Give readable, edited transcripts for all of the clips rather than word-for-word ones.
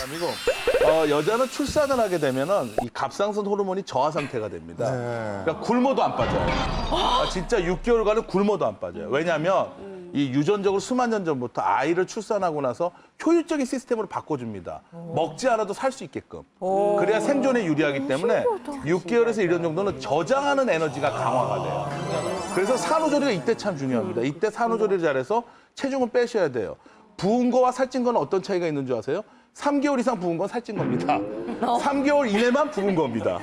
농담이고 여자는 출산을 하게 되면은 이 갑상선 호르몬이 저하 상태가 됩니다. 그러니까 굶어도 안 빠져요. 진짜 6개월간은 굶어도 안 빠져요. 왜냐하면 이 유전적으로 수만 년 전부터 아이를 출산하고 나서 효율적인 시스템으로 바꿔줍니다. 먹지 않아도 살 수 있게끔. 그래야 생존에 유리하기 때문에 6개월에서 1년 정도는 저장하는 에너지가 강화가 돼요. 그래서 산후조리가 이때 참 중요합니다. 이때 산후조리를 잘해서 체중을 빼셔야 돼요. 부은 거와 살찐 거는 어떤 차이가 있는 줄 아세요? 3개월 이상 부은 건 살찐 겁니다. 3개월 이내만 부은 겁니다.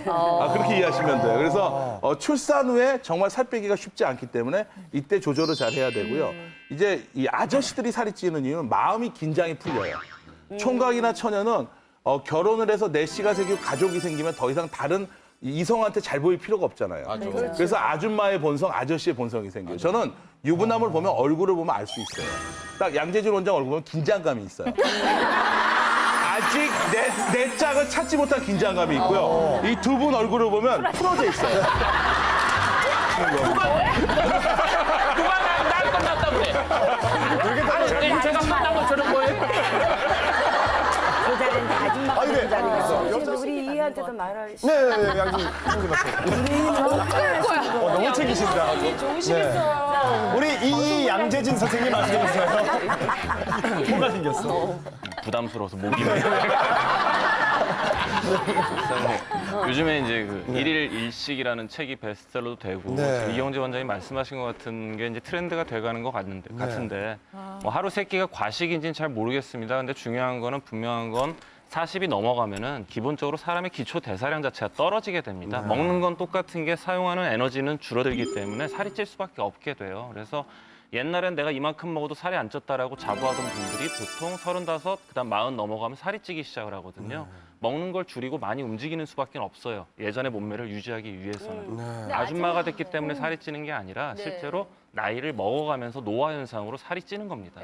그렇게 이해하시면 돼요. 그래서 출산 후에 정말 살 빼기가 쉽지 않기 때문에 이때 조절을 잘 해야 되고요. 이제 이 아저씨들이 살이 찌는 이유는 마음이 긴장이 풀려요. 총각이나 처녀는 결혼을 해서 내 씨가 생기고 가족이 생기면 더 이상 다른 이성한테 잘 보일 필요가 없잖아요. 그래서 아줌마의 본성, 아저씨의 본성이 생겨요. 저는 유부남을 보면 얼굴을 보면 알 수 있어요. 딱 양재준 원장 얼굴 보면 긴장감이 있어요. 아직 내 짝을 찾지 못한 긴장감이 있고요. 이 두 분 얼굴을 보면 풀어져 있어요. 그만 날 끝났다고 그래. 아니, 제가 만난 것처럼 보여요. 그 자리는 아줌마가 네. 그 자리가. 여자- 우리 이한테도 말할 수. 네, 양지 형님 말씀. 너무 챙기신다. 좋으시겠어요. 우리 이 양재진 선생님 말씀해 주세요. 뭐가 생겼어? 부담스러워서 목이 요즘에 이제 그 일일 일식이라는 책이 베스트셀러도 되고 네. 지금 이영재 원장이 말씀하신 것 같은 게 이제 트렌드가 돼가는 것 같은데 뭐 하루 세 끼가 과식인지는 잘 모르겠습니다. 근데 중요한 거는 분명한 건 40이 넘어가면은 기본적으로 사람의 기초 대사량 자체가 떨어지게 됩니다. 먹는 건 똑같은 게 사용하는 에너지는 줄어들기 때문에 살이 찔 수밖에 없게 돼요. 그래서 옛날엔 내가 이만큼 먹어도 살이 안 쪘다라고 자부하던 분들이 보통 35, 그다음 40 넘어가면 살이 찌기 시작을 하거든요. 먹는 걸 줄이고 많이 움직이는 수밖에 없어요. 예전의 몸매를 유지하기 위해서는. 아줌마가 됐기 때문에 살이 찌는 게 아니라 실제로 나이를 먹어가면서 노화 현상으로 살이 찌는 겁니다.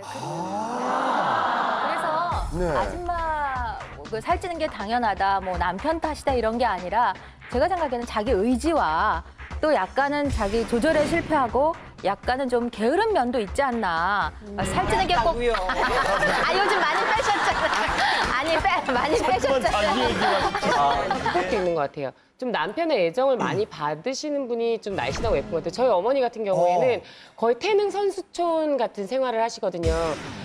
그래서 아줌마 그 살찌는 게 당연하다, 뭐 남편 탓이다 이런 게 아니라 제가 생각에는 자기 의지와 또 약간은 자기 조절에 실패하고 약간은 좀 게으른 면도 있지 않나. 살찌는 게 꼭. 요즘 많이 빼셨잖아요. 아니, 많이 빼셨잖아요. 그렇게 있는 것 같아요. 좀 남편의 애정을 많이 받으시는 분이 좀 날씬하고 예쁜 것 같아요. 저희 어머니 같은 경우에는 거의 태능 선수촌 같은 생활을 하시거든요.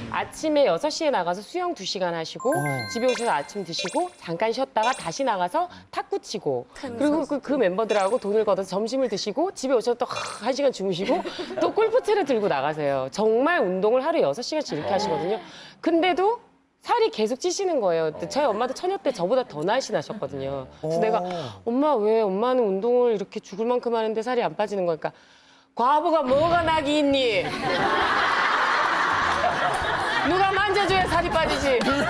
아침에 6시에 나가서 수영 2시간 하시고 집에 오셔서 아침 드시고 잠깐 쉬었다가 다시 나가서 탁구 치고 그리고 그 멤버들하고 돈을 걷어서 점심을 드시고 집에 오셔서 또 1시간 주무시고 또 골프채를 들고 나가세요. 정말 운동을 하루에 6시간씩 이렇게 하시거든요. 근데도 살이 계속 찌시는 거예요. 저희 엄마도 처녀 때 저보다 더 날씬하셨거든요. 그래서 내가 엄마 왜 엄마는 운동을 이렇게 죽을 만큼 하는데 살이 안 빠지는 거니까 과부가 뭐가 낙이 있니? 누가 만져줘야 살이 빠지지. 그렇게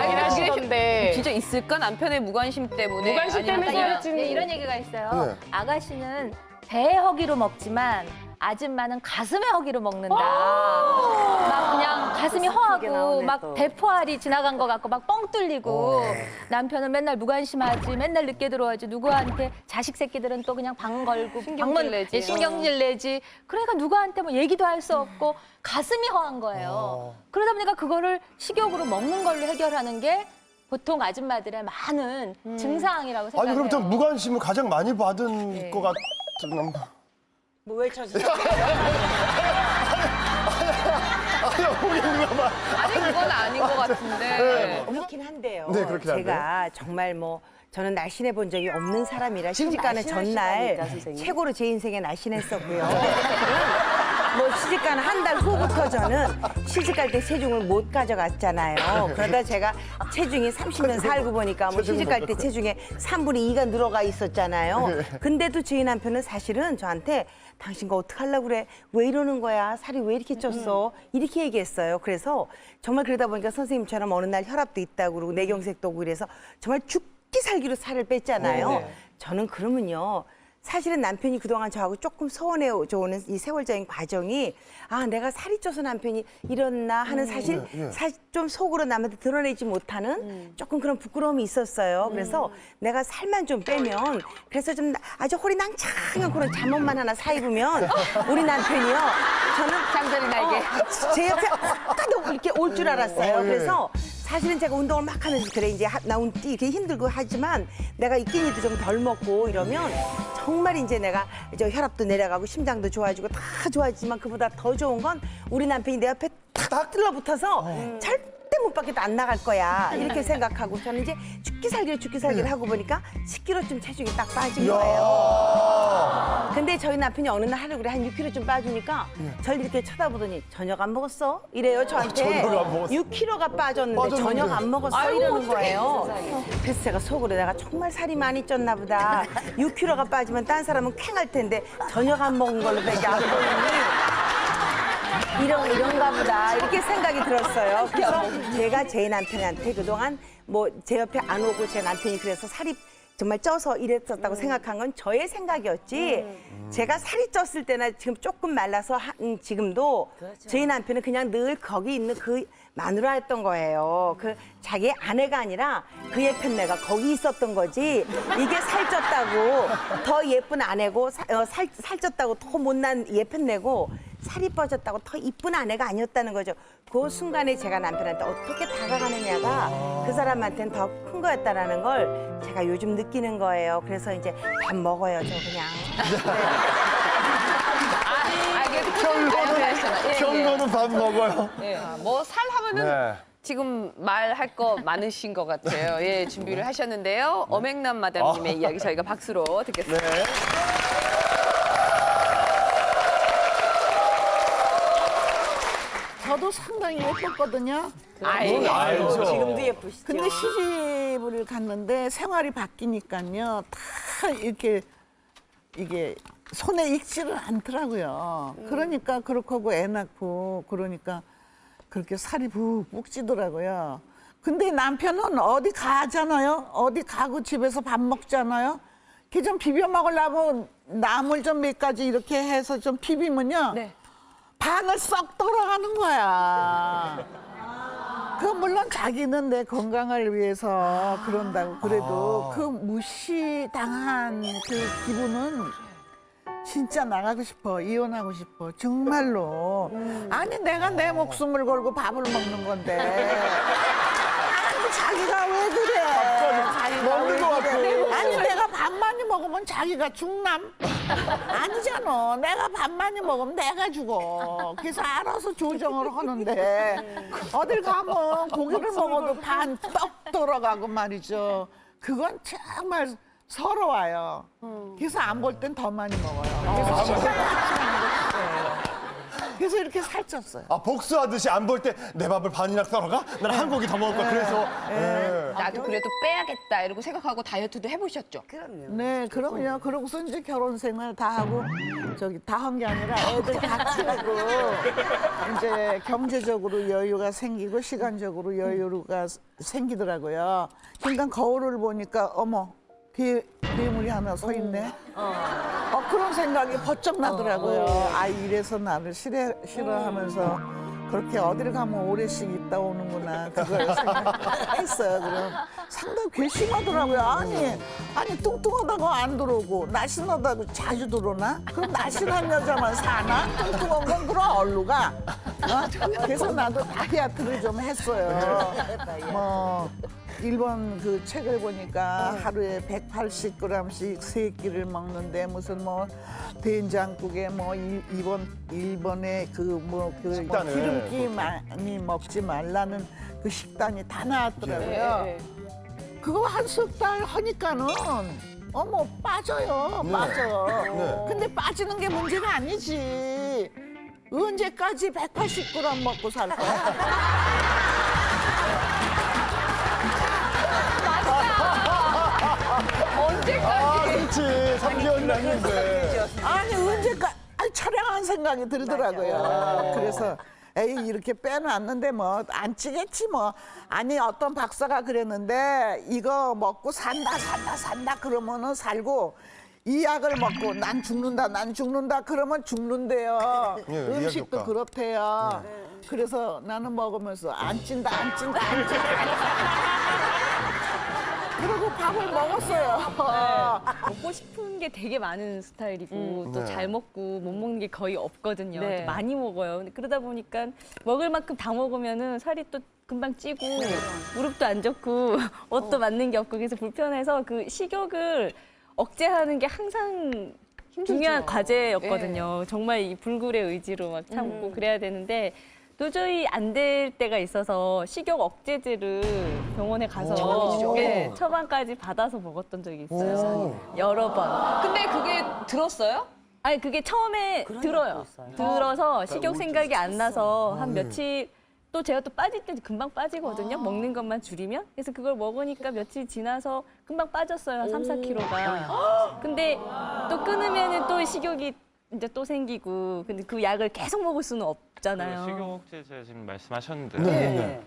얘기를 하시던데. 진짜 있을까? 남편의 무관심 때문에. 무관심 때문에 아니면 살이 찌는. 이런 얘기가 있어요. 아가씨는 배의 허기로 먹지만 아줌마는 가슴의 허기로 먹는다. 막 그냥 가슴이 허하고 막 대포알이 지나간 것 같고 막 뻥 뚫리고 남편은 맨날 무관심하지, 맨날 늦게 들어와지, 누구한테 자식 새끼들은 또 그냥 방 걸고 신경질 내지. 신경질 내지. 그러니까 누구한테 뭐 얘기도 할 수 없고 가슴이 허한 거예요. 그러다 보니까 그거를 식욕으로 먹는 걸로 해결하는 게 보통 아줌마들의 많은 증상이라고 생각해요. 아니 그럼 좀 무관심을 가장 많이 받은 것 같은 남자. 뭐왜 찾으세요? 아니, 그건 아닌 것 같은데. 그렇긴 한데요. 네, 그렇긴 한데. 제가 정말 뭐 저는 날씬해 본 적이 없는 사람이라 시집가는 전날 최고로 제 인생에 날씬했었고요. 뭐 시집가는 한 달 후부터 저는 시집갈 때 체중을 못 가져갔잖아요. 그러다 제가 체중이 30년 살고 보니까 뭐 시집갈 때 체중에 3분의 2가 늘어가 있었잖아요. 근데도 저희 남편은 사실은 저한테 당신 거 어떡하려고 그래? 왜 이러는 거야? 살이 왜 이렇게 쪘어? 이렇게 얘기했어요. 그래서 정말 그러다 보니까 선생님처럼 어느 날 혈압도 있다고 그러고 뇌경색도 오고 이래서 정말 죽기 살기로 살을 뺐잖아요. 저는 그러면요. 사실은 남편이 그동안 저하고 조금 소원해져 오는 이 세월적인 과정이 아 내가 살이 쪄서 남편이 이랬나 하는 사실 좀 속으로 남한테 드러내지 못하는 조금 그런 부끄러움이 있었어요. 그래서 내가 살만 좀 빼면 그래서 좀 아주 허리 낭창한 그런 잠옷만 하나 사 입으면 우리 남편이요. 저는 잠자리 날개. 제 옆에 확 이렇게 올 줄 알았어요. 그래서 사실은 제가 운동을 막 하면서 그래 이제 나 이렇게 힘들고 하지만 내가 이 끼니도 좀 덜 먹고 이러면 정말 이제 내가 저 혈압도 내려가고 심장도 좋아지고 다 좋아지지만 그보다 더 좋은 건 우리 남편이 내 옆에 탁 들러붙어서 절대 못 밖에도 안 나갈 거야 이렇게 생각하고 저는 이제 죽기 살기를 하고 보니까 10kg쯤 체중이 딱 빠진 거예요. 근데 저희 남편이 어느 날 하루 그래 한 6kg 좀 빠지니까 절 이렇게 쳐다보더니 저녁 안 먹었어? 이래요 저한테. 저녁 안 먹었어. 6kg가 빠졌는데 저녁 안 먹었어 이러는 거예요. 그래서 제가 속으로 내가 정말 살이 많이 쪘나 보다. 6kg가 빠지면 딴 사람은 캥할 텐데 저녁 안 먹은 걸로 밖에 안 보이니 이런가 보다 이렇게 생각이 들었어요. 그래서 제가 제 남편한테 그동안 뭐 제 옆에 안 오고 제 남편이 그래서 살이 정말 쪄서 이랬었다고 생각한 건 저의 생각이었지. 제가 살이 쪘을 때나 지금 조금 말라서 지금도 저희 남편은 그냥 늘 거기 있는 그 마누라였던 거예요. 그 자기 아내가 아니라 그의 편내가 거기 있었던 거지. 이게 살쪘다고 더 예쁜 아내고 살쪘다고 더 못난 예편내고 살이 빠졌다고 더 이쁜 아내가 아니었다는 거죠. 그 순간에 제가 남편한테 어떻게 다가가느냐가 그 사람한테는 더 큰 거였다라는 걸 제가 요즘 느끼는 거예요. 그래서 이제 밥 먹어요, 저 그냥. 결론은 밥 먹어요. 뭐 살 하면은 네. 지금 말할 거 많으신 것 같아요. 예, 준비를 하셨는데요. 어맹남 마담님의 이야기 저희가 박수로 듣겠습니다. 네. 저도 상당히 예뻤거든요. 알죠. 지금도 예쁘시죠? 근데 시집을 갔는데 생활이 바뀌니까요. 다 이렇게 이게 손에 익지를 않더라고요. 그러니까 그렇고 하고 애 낳고 그러니까 그렇게 살이 푹푹 찌더라고요. 근데 남편은 어디 가잖아요. 어디 가고 집에서 밥 먹잖아요. 이렇게 좀 비벼 먹으려고 나물 좀 몇 가지 이렇게 해서 좀 비비면요. 네. 반을 썩 돌아가는 거야. 그 물론 자기는 내 건강을 위해서 그런다고 그래도 그 무시당한 그 기분은 진짜 나가고 싶어. 이혼하고 싶어. 정말로. 아니 내가 내 목숨을 걸고 밥을 먹는 건데. 아니 자기가 왜 그래? 먹는 거 같고. 아니 내가 밥 많이 먹으면 자기가 죽남? 아니잖아. 내가 밥 많이 먹으면 내가 죽어. 그래서 알아서 조정을 하는데 어딜 가면 고기를 먹어도 반 떡 돌아가고 말이죠. 그건 정말 서러워요. 그래서 안 볼 땐 더 많이 먹어요. 그래서 식사를 같이 먹는 거예요. 그래서 이렇게 살쪘어요. 아, 복수하듯이 안 볼 때 내 밥을 반이나 썰어가? 나는 한 고기 더 먹을 거야. 그래서. 네. 나도 그래도 빼야겠다 이러고 생각하고 다이어트도 해보셨죠? 네, 그럼요. 그러고서 이제 결혼 생활 다 하고 저기 다 한 게 아니라 애들 다 키우고 이제 경제적으로 여유가 생기고 시간적으로 여유가 생기더라고요. 그러니까 거울을 보니까 어머 괴물이 하나 서 있네. 그런 생각이 번쩍 나더라고요. 아 이래서 나를 싫어하면서 그렇게 어디를 가면 오래씩 있다 오는구나. 그걸 생각했어요. 그럼 상당히 괘씸하더라고요. 아니 뚱뚱하다고 안 들어오고 날씬하다고 자주 들어오나? 그럼 날씬한 여자만 사나? 뚱뚱한 건 그럼 얼루 가. 그래서 나도 다이어트를 좀 했어요. 뭐 일본 그 책을 보니까 하루에 180g씩 세 끼를 먹는데 무슨 뭐 된장국에 뭐 일본의 그 식단을. 기름기 많이 먹지 말라는 그 식단이 다 나왔더라고요. 네. 그거 한 석 달 하니까는 어머 빠져요. 빠져. 네. 근데 빠지는 게 문제가 아니지. 언제까지 180g 먹고 살 거야? 아, 그렇지. 3개월이나 했는데. 아니 언제까지 촬영한 생각이 들더라고요. 그래서 에이 이렇게 빼놨는데 뭐 안 찌겠지 뭐. 아니 어떤 박사가 그랬는데 이거 먹고 산다 그러면은 살고 이 약을 먹고 난 죽는다 그러면 죽는데요. 예, 의학 음식도 효과. 그렇대요. 그래서 나는 먹으면서 안 찐다. 그리고 밥을 먹었어요. 먹고 싶은 게 되게 많은 스타일이고 또 네. 잘 먹고 못 먹는 게 거의 없거든요. 네. 또 많이 먹어요. 근데 그러다 보니까 먹을 만큼 다 먹으면은 살이 또 금방 찌고 무릎도 안 좋고 옷도 맞는 게 없고 그래서 불편해서 그 식욕을 억제하는 게 항상 중요한 과제였거든요. 정말 이 불굴의 의지로 막 참고 그래야 되는데 도저히 안 될 때가 있어서 식욕 억제제를 병원에 가서 처방까지 받아서 먹었던 적이 있어요. 여러 번. 근데 그게 들었어요? 아니 그게 처음에 들어요. 들어서 식욕 생각이 안 나서 한 며칠 또 제가 또 빠질 때 금방 빠지거든요. 먹는 것만 줄이면. 그래서 그걸 먹으니까 며칠 지나서 금방 빠졌어요. 3, 4kg가. 근데 또 끊으면은 또 식욕이 이제 또 생기고 근데 그 약을 계속 먹을 수는 없잖아요. 식욕억제제 지금 말씀하셨는데요.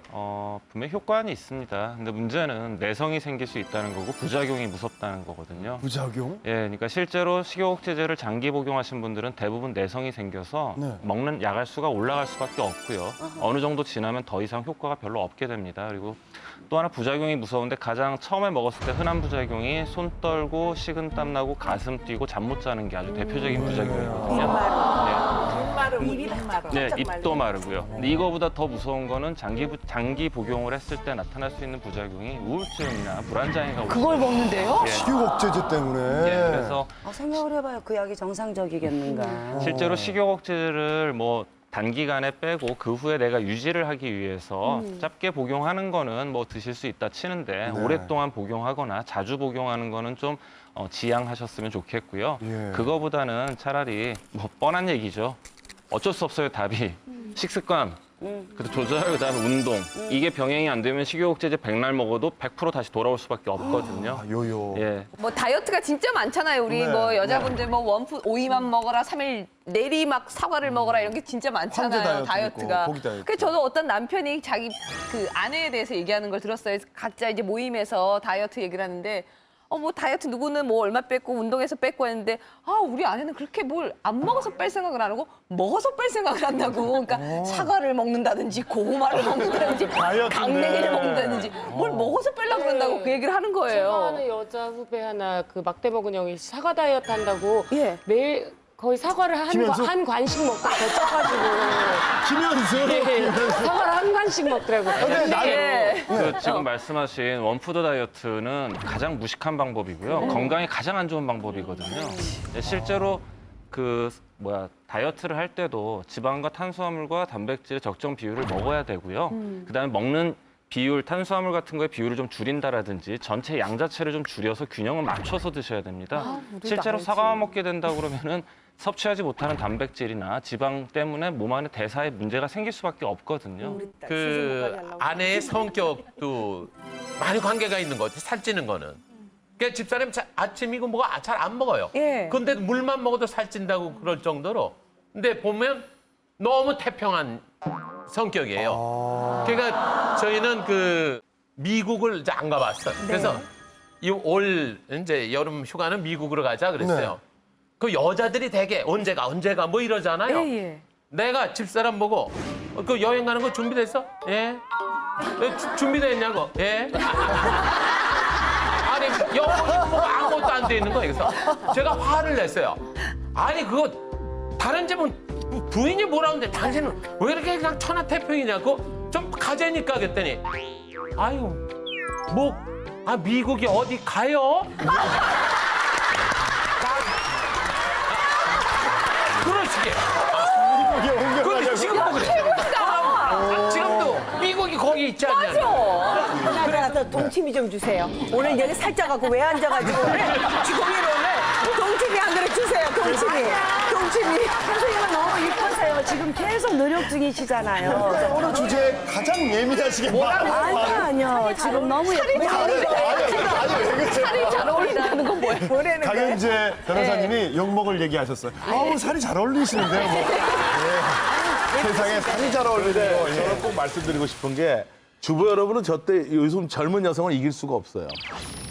분명 효과는 있습니다. 근데 문제는 내성이 생길 수 있다는 거고 부작용이 무섭다는 거거든요. 부작용? 예, 그러니까 실제로 식욕억제제를 장기 복용하신 분들은 대부분 내성이 생겨서 네. 먹는 야갈 수가 올라갈 수밖에 없고요. 어느 정도 지나면 더 이상 효과가 별로 없게 됩니다. 그리고 또 하나 부작용이 무서운데 가장 처음에 먹었을 때 흔한 부작용이 손 떨고 식은땀 나고 가슴 뛰고 잠 못 자는 게 아주 대표적인 부작용이거든요. 네, 입도 마르고요. 근데 이거보다 더 무서운 거는 장기 복용을 했을 때 나타날 수 있는 부작용이 우울증이나 불안장애가 올 그걸 먹는데요? 예. 식욕 억제제 때문에. 예, 그래서 생각을 해봐요. 그 약이 정상적이겠는가. 실제로 식욕 억제제를 뭐 단기간에 빼고 그 후에 내가 유지를 하기 위해서 짧게 복용하는 거는 뭐 드실 수 있다 치는데 네. 오랫동안 복용하거나 자주 복용하는 거는 좀 지양하셨으면 좋겠고요. 예. 그거보다는 차라리 뭐 뻔한 얘기죠. 어쩔 수 없어요, 답이. 식습관, 그다음 조절, 그다음에 운동. 이게 병행이 안 되면 식욕억제제 백날 먹어도 100% 다시 돌아올 수밖에 없거든요. 요요. 예. 뭐 다이어트가 진짜 많잖아요. 우리 네, 뭐 여자분들 뭐 원푸 오이만 먹어라, 3일 내리막 사과를 먹어라 이런 게 진짜 많잖아요. 황제 다이어트도 다이어트가. 있고, 고기 다이어트. 그래서 저도 어떤 남편이 자기 그 아내에 대해서 얘기하는 걸 들었어요. 각자 이제 모임에서 다이어트 얘기를 하는데 뭐 다이어트 누구는 뭐 얼마 뺐고 운동해서 뺐고 했는데 우리 아내는 그렇게 뭘 안 먹어서 뺄 생각을 안 하고 먹어서 뺄 생각을 한다고. 그러니까 사과를 먹는다든지 고구마를 먹는다든지 강냉이를 먹는다든지 뭘 먹어서 빼려고 그런다고 그 얘기를 하는 제가 거예요. 아는 여자 후배 하나 그 막대먹은 형이 사과 다이어트 한다고 예. 매일 거의 사과를 한 관씩 먹고 더 김현수. 사과를 한 관씩 먹더라고요. 근데 나는 그 지금 말씀하신 원푸드 다이어트는 가장 무식한 방법이고요. 건강에 가장 안 좋은 방법이거든요. 실제로 다이어트를 할 때도 지방과 탄수화물과 단백질의 적정 비율을 먹어야 되고요. 그다음에 먹는 비율, 탄수화물 같은 거에 비율을 좀 줄인다라든지 전체 양 자체를 좀 줄여서 균형을 맞춰서 드셔야 됩니다. 실제로 사과만 먹게 된다 그러면은 섭취하지 못하는 단백질이나 지방 때문에 몸 안에 대사에 문제가 생길 수밖에 없거든요. 그 아내의 성격도 많이 관계가 있는 것 같아요. 살찌는 거는. 그러니까 집사람이 아침이고 뭐가 잘 안 먹어요. 예. 근데 물만 먹어도 살찐다고 그럴 정도로. 근데 보면 너무 태평한 성격이에요. 그러니까 저희는 그 미국을 이제 안 가봤어요. 그래서 올 이제 여름 휴가는 미국으로 가자 그랬어요. 그 여자들이 되게 언제가 뭐 이러잖아요. 예. 내가 집사람 보고 그 여행 가는 거 준비됐어? 예. 준비됐냐고? 예. 아니 영어는 뭐 아무것도 안 돼 있는 거예요. 그래서 제가 화를 냈어요. 아니 그거 다른 집은 부인이 뭐라 하는데 당신은 왜 이렇게 그냥 천하태평이냐고 좀 가재니까 그랬더니 아유 미국이 어디 가요? 그런 식이에요. 근데 지금도 그래. 지금도 미국이 거기 있지 않냐. 나가서 동치미 좀 주세요. 오늘 여기 살쪄갖고 왜 앉아가지고 주공이로 오늘 동치미 한 그릇 주세요. 동치미. 선생님은 너무 이쁘세요. 지금 계속 노력 중이시잖아요. 오늘 주제에 가장 예민하시게 아니요. 지금 너무 예쁘세요. 살이 잘 어울린다는 건 뭐예요? 강현재 변호사님이 욕먹을 얘기하셨어요. 살이 잘 어울리시는데요. 뭐. 세상에 살이 잘 어울리는 거. 저는 꼭 말씀드리고 싶은 게 주부 여러분은 저 때 요즘 젊은 여성을 이길 수가 없어요.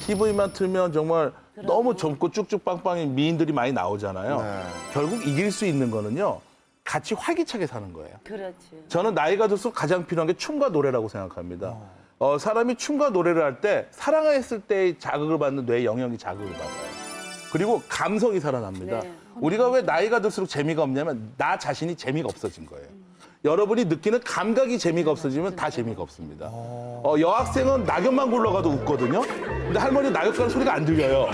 TV만 틀면 정말 너무 젊고 쭉쭉 빵빵인 미인들이 많이 나오잖아요. 결국 이길 수 있는 거는요. 같이 활기차게 사는 거예요. 그렇지. 저는 나이가 들수록 가장 필요한 게 춤과 노래라고 생각합니다. 사람이 춤과 노래를 할 때 사랑했을 때의 자극을 받는 뇌의 영역이 자극을 받아요. 그리고 감성이 살아납니다. 우리가 왜 나이가 들수록 재미가 없냐면 나 자신이 재미가 없어진 거예요. 여러분이 느끼는 감각이 재미가 없어지면 다 재미가 없습니다. 여학생은 낙엽만 굴러가도 웃거든요. 근데 할머니 낙엽 가는 소리가 안 들려요.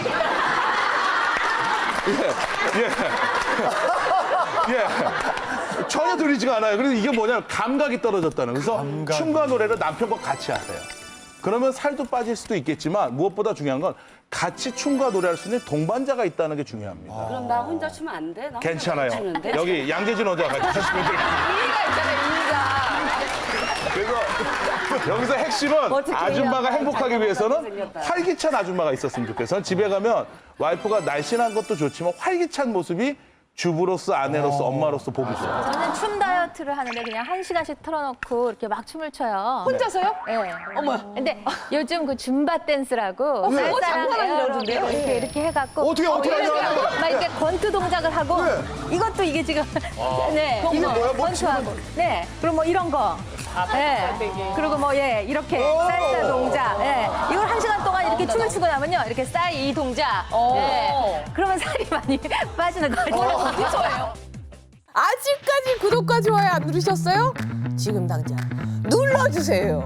예. 전혀 들리지가 않아요. 그래서 이게 뭐냐면 감각이 떨어졌다는. 그래서 춤과 노래를 남편과 같이 하세요. 그러면 살도 빠질 수도 있겠지만 무엇보다 중요한 건 같이 춤과 노래할 수 있는 동반자가 있다는 게 중요합니다. 그럼 나 혼자 추면 안 돼? 나 혼자 괜찮아요. 추는데? 여기 양재진 원장과 같이 추시면 돼요. 의미가 있잖아요, 의미가. 그래서 여기서 핵심은 아줌마가 행복하기 위해서는 활기찬 아줌마가 있었으면 좋겠어요. 저는 집에 가면 와이프가 날씬한 것도 좋지만 활기찬 모습이 주부로서, 아내로서, 엄마로서 보기 좋아요. 저는 춤 다이어트를 하는데 그냥 1시간씩 틀어놓고 이렇게 막 춤을 춰요. 혼자서요? 네. 어머. 근데 요즘 그 줌바 댄스라고 쌀쌀한 장난하려고 에어로빅 이렇게 해갖고 어떻게 이렇게 하냐고. 막 이렇게 권투 동작을 하고 이것도 이게 지금 네 이게 뭐야? 뭐 권투하고 네 그리고 뭐 이런 거 네. 그리고 뭐 예 이렇게 쌀쌀 동작 예 이걸 1시간 동안 이렇게 춤을 추고 나면요 이렇게 쌀 이 동작 예 그러면 살이 많이 빠지는 거예요. 아직까지 구독과 좋아요 안 누르셨어요? 지금 당장 눌러주세요.